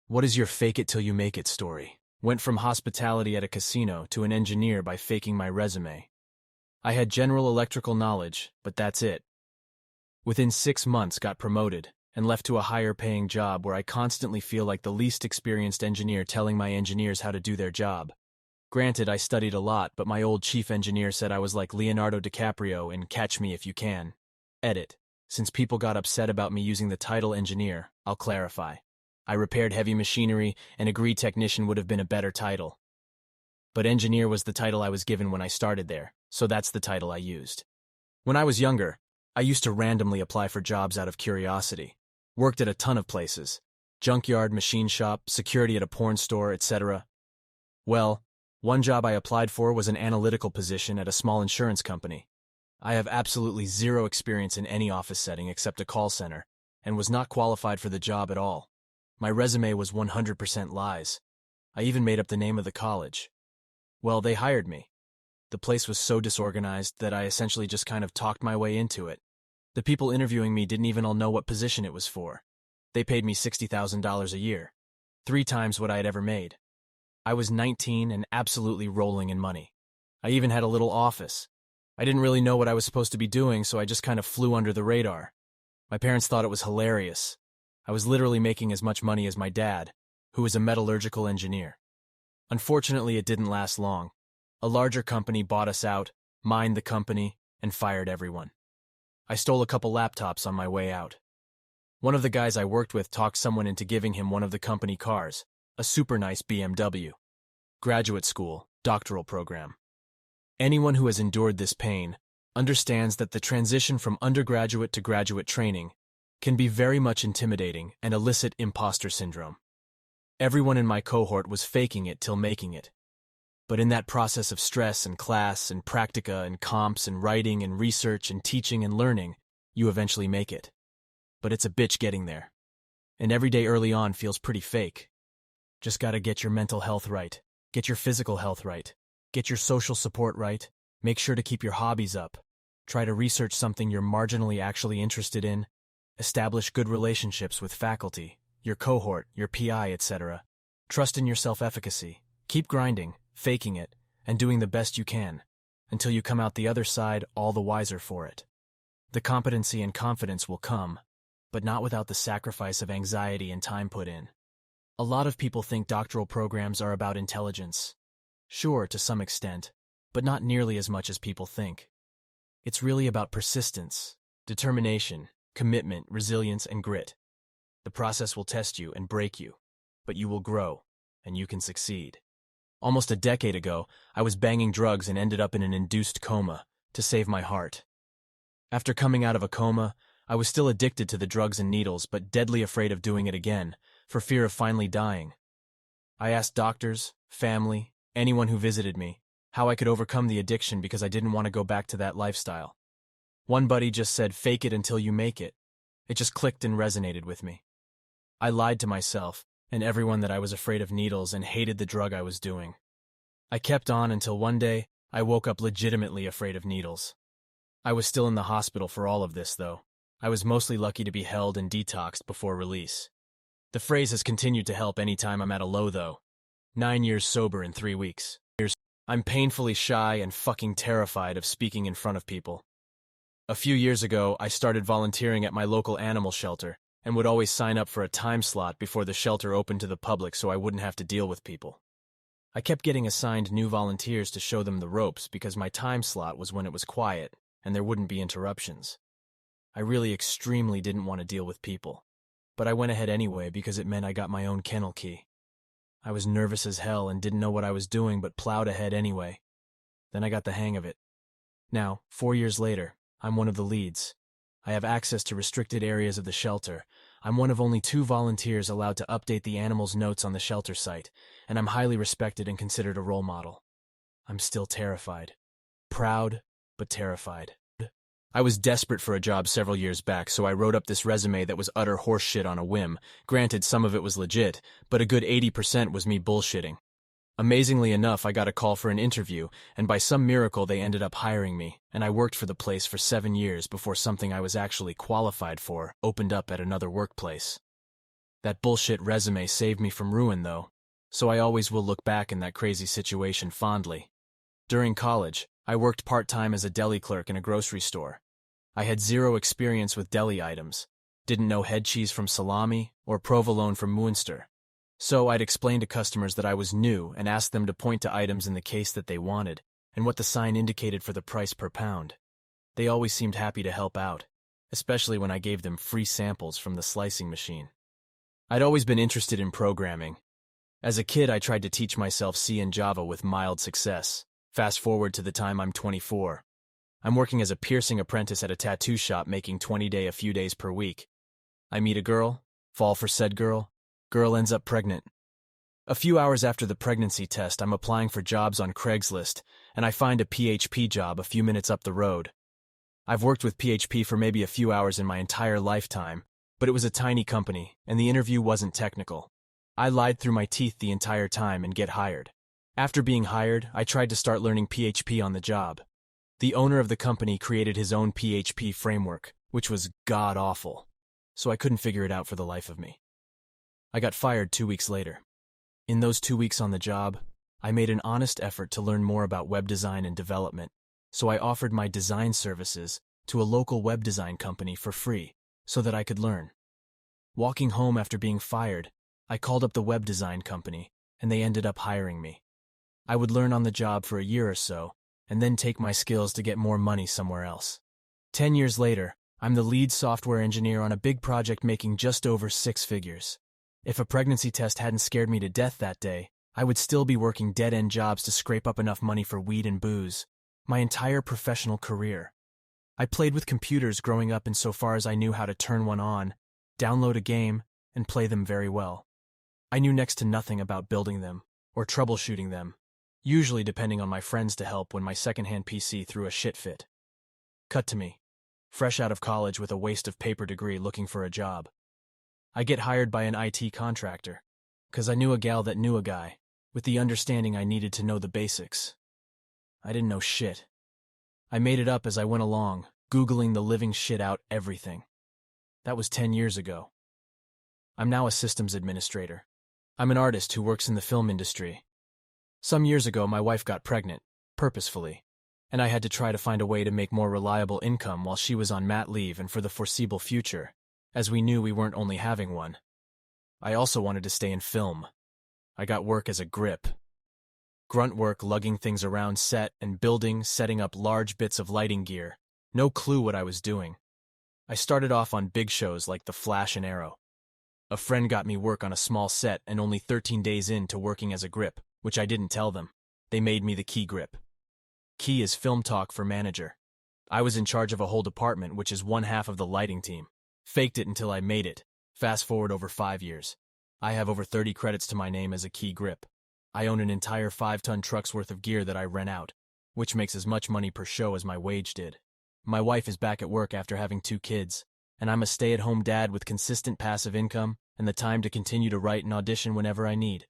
What is your fake it till you make it story? Went from hospitality at a casino to an engineer by faking my resume. I had general electrical knowledge, but that's it. Within 6 months got promoted and left to a higher paying job where I constantly feel like the least experienced engineer telling my engineers how to do their job. Granted, I studied a lot, but my old chief engineer said I was like Leonardo DiCaprio in Catch Me If You Can. Edit. Since people got upset about me using the title engineer, I'll clarify. I repaired heavy machinery, and agreed technician would have been a better title. But engineer was the title I was given when I started there, so that's the title I used. When I was younger, I used to randomly apply for jobs out of curiosity. Worked at a ton of places. Junkyard, machine shop, security at a porn store, etc. Well, one job I applied for was an analytical position at a small insurance company. I have absolutely zero experience in any office setting except a call center, and was not qualified for the job at all. My resume was 100% lies. I even made up the name of the college. Well, they hired me. The place was so disorganized that I essentially just kind of talked my way into it. The people interviewing me didn't even all know what position it was for. They paid me $60,000 a year, 3 times what I had ever made. I was 19 and absolutely rolling in money. I even had a little office. I didn't really know what I was supposed to be doing, so I just kind of flew under the radar. My parents thought it was hilarious. I was literally making as much money as my dad, who was a metallurgical engineer. Unfortunately, it didn't last long. A larger company bought us out, mined the company, and fired everyone. I stole a couple laptops on my way out. One of the guys I worked with talked someone into giving him one of the company cars, a super nice BMW. Graduate school, doctoral program. Anyone who has endured this pain understands that the transition from undergraduate to graduate training can be very much intimidating and elicit imposter syndrome. Everyone in my cohort was faking it till making it. But in that process of stress and class and practica and comps and writing and research and teaching and learning, you eventually make it. But it's a bitch getting there. And every day early on feels pretty fake. Just gotta get your mental health right, get your physical health right, get your social support right, make sure to keep your hobbies up, try to research something you're marginally actually interested in, establish good relationships with faculty, your cohort, your PI, etc. Trust in your self-efficacy, keep grinding, faking it, and doing the best you can, until you come out the other side all the wiser for it. The competency and confidence will come, but not without the sacrifice of anxiety and time put in. A lot of people think doctoral programs are about intelligence. Sure, to some extent, but not nearly as much as people think. It's really about persistence, determination, commitment, resilience, and grit. The process will test you and break you, but you will grow, and you can succeed. Almost a decade ago, I was banging drugs and ended up in an induced coma to save my heart. After coming out of a coma, I was still addicted to the drugs and needles, but deadly afraid of doing it again, for fear of finally dying. I asked doctors, family, anyone who visited me, how I could overcome the addiction because I didn't want to go back to that lifestyle. One buddy just said, "Fake it until you make it." It just clicked and resonated with me. I lied to myself and everyone that I was afraid of needles and hated the drug I was doing. I kept on until one day I woke up legitimately afraid of needles. I was still in the hospital for all of this, though. I was mostly lucky to be held and detoxed before release. The phrase has continued to help anytime I'm at a low, though. 9 years sober in 3 weeks. I'm painfully shy and fucking terrified of speaking in front of people. A few years ago, I started volunteering at my local animal shelter and would always sign up for a time slot before the shelter opened to the public so I wouldn't have to deal with people. I kept getting assigned new volunteers to show them the ropes because my time slot was when it was quiet and there wouldn't be interruptions. I really extremely didn't want to deal with people, but I went ahead anyway because it meant I got my own kennel key. I was nervous as hell and didn't know what I was doing but plowed ahead anyway. Then I got the hang of it. Now, 4 years later, I'm one of the leads. I have access to restricted areas of the shelter. I'm one of only 2 volunteers allowed to update the animals' notes on the shelter site, and I'm highly respected and considered a role model. I'm still terrified. Proud, but terrified. I was desperate for a job several years back, so I wrote up this resume that was utter horseshit on a whim. Granted, some of it was legit, but a good 80% was me bullshitting. Amazingly enough, I got a call for an interview, and by some miracle they ended up hiring me, and I worked for the place for 7 years before something I was actually qualified for opened up at another workplace. That bullshit resume saved me from ruin, though, so I always will look back in that crazy situation fondly. During college, I worked part-time as a deli clerk in a grocery store. I had zero experience with deli items, didn't know head cheese from salami or provolone from Munster. So I'd explain to customers that I was new and ask them to point to items in the case that they wanted and what the sign indicated for the price per pound. They always seemed happy to help out, especially when I gave them free samples from the slicing machine. I'd always been interested in programming. As a kid, I tried to teach myself C and Java with mild success. Fast forward to the time I'm 24. I'm working as a piercing apprentice at a tattoo shop making 20 a few days per week. I meet a girl, fall for said girl ends up pregnant. A few hours after the pregnancy test, I'm applying for jobs on Craigslist, and I find a PHP job a few minutes up the road. I've worked with PHP for maybe a few hours in my entire lifetime, but it was a tiny company, and the interview wasn't technical. I lied through my teeth the entire time and get hired. After being hired, I tried to start learning PHP on the job. The owner of the company created his own PHP framework, which was god-awful, so I couldn't figure it out for the life of me. I got fired 2 weeks later. In those 2 weeks on the job, I made an honest effort to learn more about web design and development, so I offered my design services to a local web design company for free so that I could learn. Walking home after being fired, I called up the web design company, and they ended up hiring me. I would learn on the job for a year or so, and then take my skills to get more money somewhere else. 10 years later, I'm the lead software engineer on a big project making just over 6 figures. If a pregnancy test hadn't scared me to death that day, I would still be working dead-end jobs to scrape up enough money for weed and booze. My entire professional career. I played with computers growing up insofar as I knew how to turn one on, download a game, and play them very well. I knew next to nothing about building them or troubleshooting them, usually depending on my friends to help when my secondhand PC threw a shit fit. Cut to me, fresh out of college with a waste of paper degree looking for a job. I get hired by an IT contractor, 'cause I knew a gal that knew a guy, with the understanding I needed to know the basics. I didn't know shit. I made it up as I went along, Googling the living shit out everything. That was 10 years ago. I'm now a systems administrator. I'm an artist who works in the film industry. Some years ago, my wife got pregnant, purposefully, and I had to try to find a way to make more reliable income while she was on mat leave and for the foreseeable future, as we knew we weren't only having one. I also wanted to stay in film. I got work as a grip. Grunt work lugging things around set and building, setting up large bits of lighting gear. No clue what I was doing. I started off on big shows like The Flash and Arrow. A friend got me work on a small set and only 13 days into working as a grip, which I didn't tell them. They made me the key grip. Key is film talk for manager. I was in charge of a whole department, which is one half of the lighting team. Faked it until I made it. Fast forward over 5 years. I have over 30 credits to my name as a key grip. I own an entire 5-ton truck's worth of gear that I rent out, which makes as much money per show as my wage did. My wife is back at work after having 2 kids, and I'm a stay-at-home dad with consistent passive income and the time to continue to write and audition whenever I need.